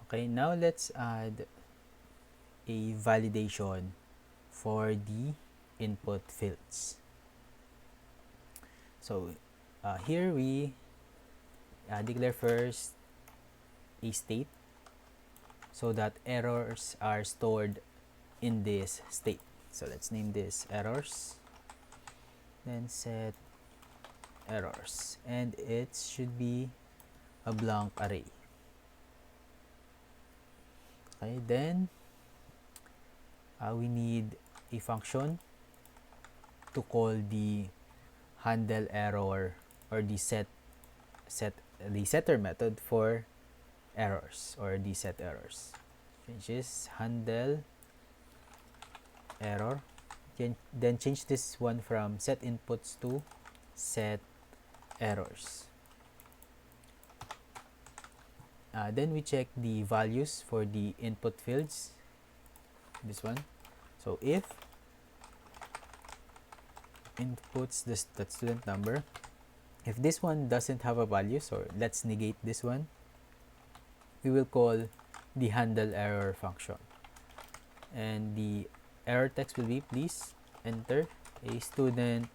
Okay, now let's add a validation for the input fields. So here we declare first a state so that errors are stored in this state. So let's name this errors, then set errors, and it should be a blank array. Okay, then we need a function to call the handle error or the setter method for errors, or the set errors, which is handle error. Then change this one from set inputs to set errors. Then we check the values for the input fields, this one. So if inputs the student number, if this one doesn't have a value, so let's negate this one, we will call the handle error function, and the error text will be please enter a student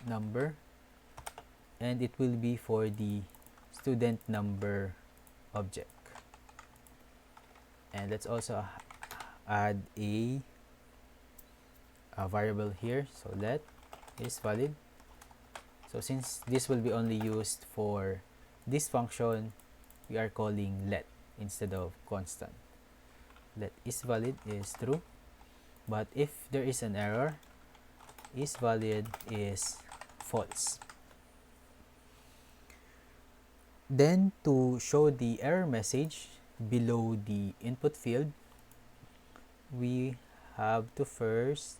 number, and it will be for the student number object. And let's also add a variable here, so let is valid. So since this will be only used for this function, we are calling let instead of constant. Let is valid is true, but if there is an error, is valid is false. Then to show the error message below the input field, we have to first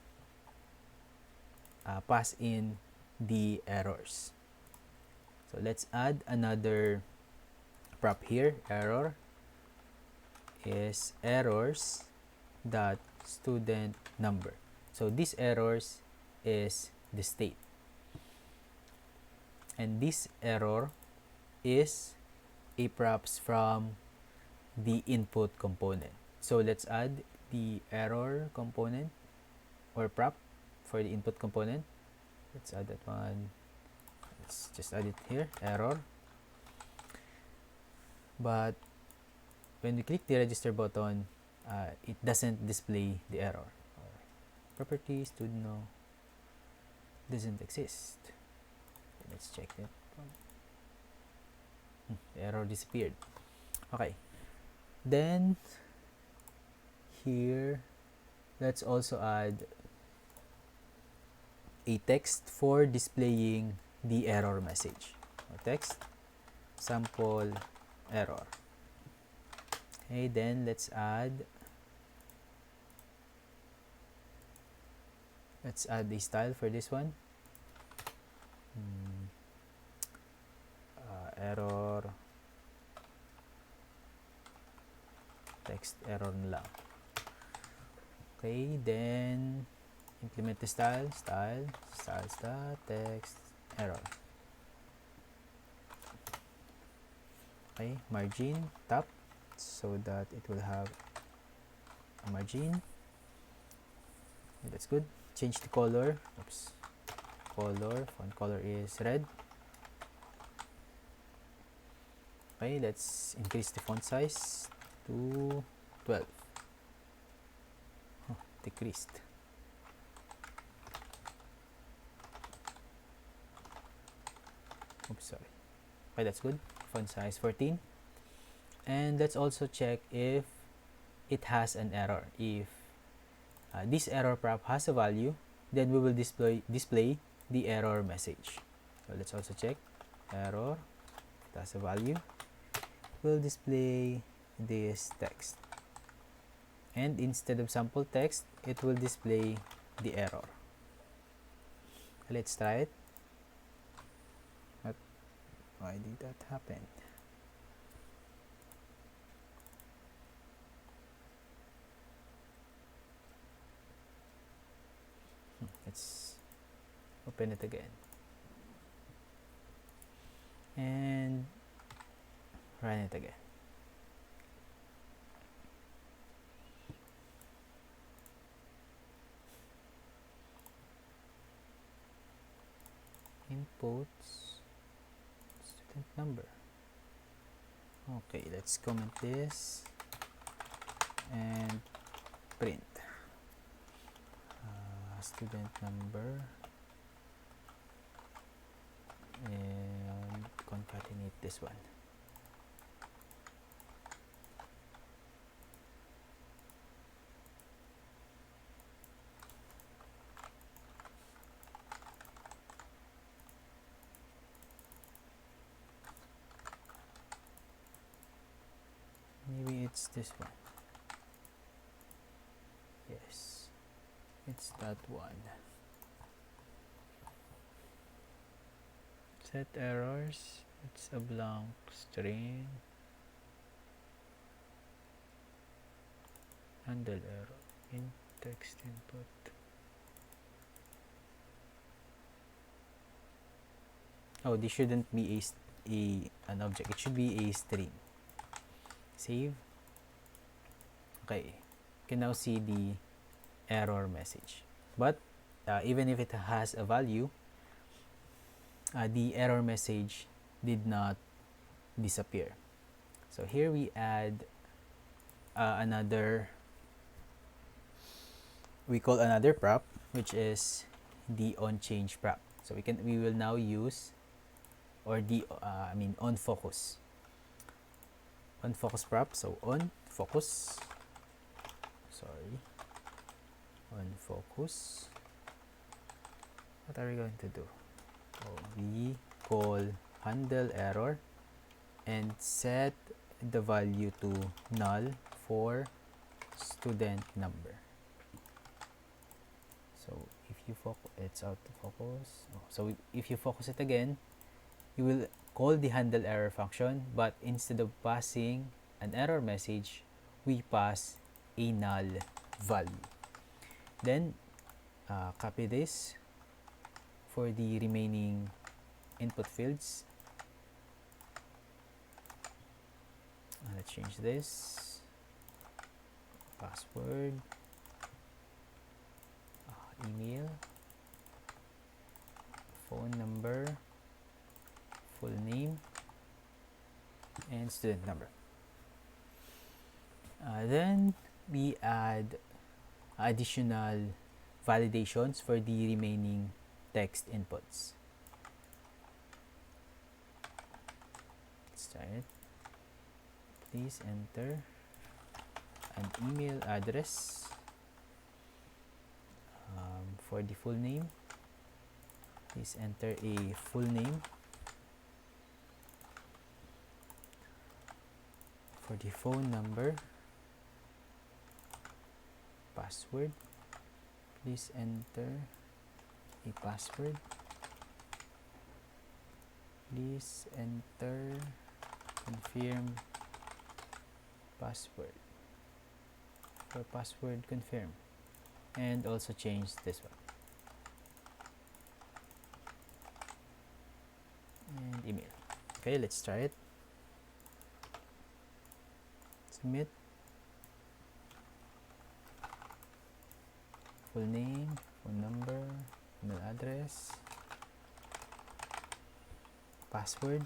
pass in the errors. So let's add another prop here. Error is errors dot student number. So this errors is the state, and this error is a props from the input component. So let's add the error component or prop for the input component. Let's add that one. Let's just add it here, error. But when we click the register button, it doesn't display the error. Properties to know doesn't exist. Let's check that. The error disappeared. Okay. Then here, let's also add a text for displaying the error message. Text sample error. Okay, then let's add the style for this one. Error text error na lang. Okay, then implement the style text error. Okay, margin top so that it will have a margin. Okay, that's good. Change the color. Font color is red. Okay, let's increase the font size to 12. Decreased. Oops, sorry. Okay, that's good. Font size 14. And let's also check if it has an error. If this error prop has a value, then we will display the error message. So let's also check error. If it has a value, we'll display this text, and instead of sample text, it will display the error. Let's try it. But why did that happen? Let's open it again and run it again. student number. Okay, let's comment this and print student number and concatenate this one. Maybe it's this one. Yes, it's that one. Set errors. It's a blank string. Handle error in text input. Oh, this shouldn't be an object. It should be a string. Save. Okay, you can now see the error message. But even if it has a value, the error message did not disappear. So here we add we call another prop, which is the onChange prop. So we will now use, or on focus prop. So on focus what are we going to do? We call handle error and set the value to null for student number. So if you focus, it's out to focus. So if you focus it again, you will call the handle error function, but instead of passing an error message, we pass a null value. Then copy this for the remaining input fields. Let's change this. Password, email, phone number, full name, and student number. Then we add additional validations for the remaining text inputs. Let's try it. Please enter an email address for the full name. Please enter a full name. For the phone number, password, please enter a password. Please enter confirm password. For password confirm, and also change this one and email. Okay, let's try it. Submit. Full name, phone number, email address, password,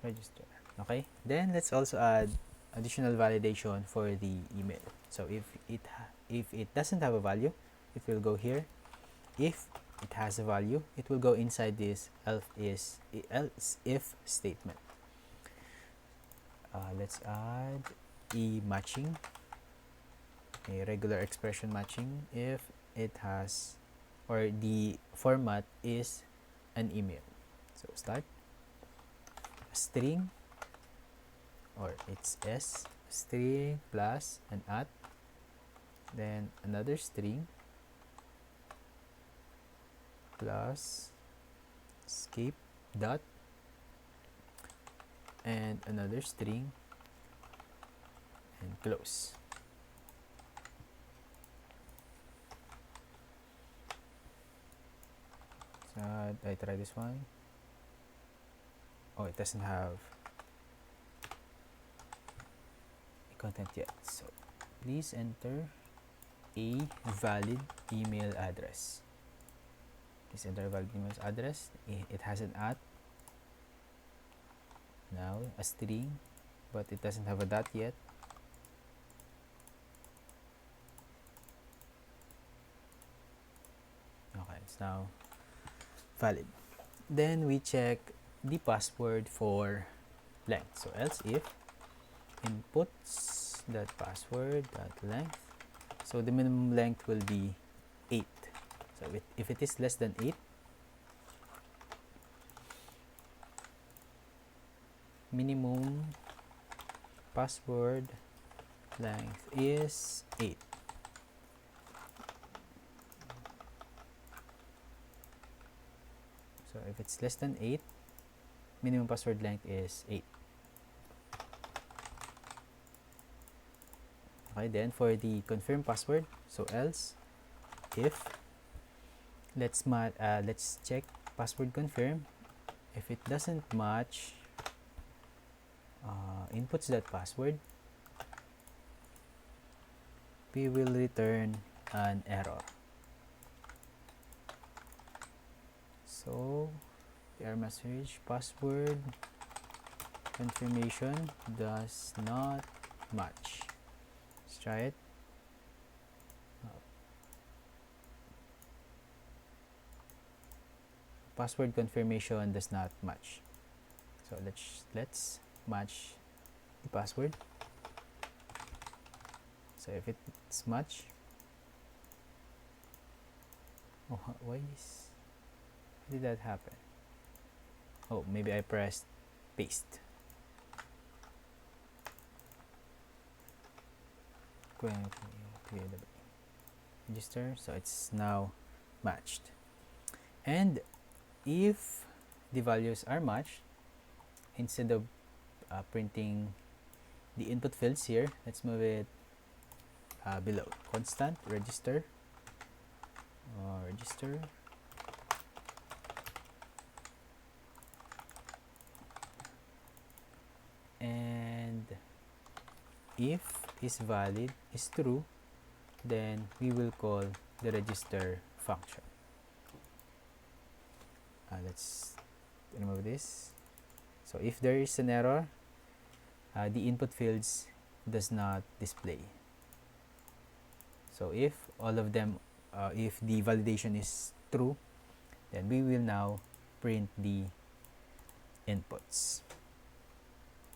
register. Okay, then let's also add additional validation for the email. So if it doesn't have a value, it will go here. If it has a value, it will go inside this else if statement. Let's add a matching, a regular expression matching if it has, or the format is an email. So start string, or it's s string plus an at, then another string plus escape dot, and another string, and close. So I try this one. Oh, it doesn't have a content yet. So please enter a valid email address. This entire valid email address, it has an at, now a string, but it doesn't have a dot yet. Okay, it's now valid. Then we check the password for length. So else if inputs that password that length, so the minimum length will be 8. So if it is less than 8, minimum password length is 8. So if it's less than 8, minimum password length is 8. Okay, then for the confirm password, so else if let's check password confirm. If it doesn't match inputs that password, we will return an error. So error message, password confirmation does not match. Let's try it. Password confirmation does not match. So let's match the password. So if it's match, oh, why did that happen? Oh, maybe I pressed paste. Register, so it's now matched. And if the values are matched, instead of printing the input fields here, let's move it below. Constant register, register, and if is valid is true, then we will call the register function. Let's remove this. So if there is an error, the input fields does not display. So if all of them, if the validation is true, then we will now print the inputs.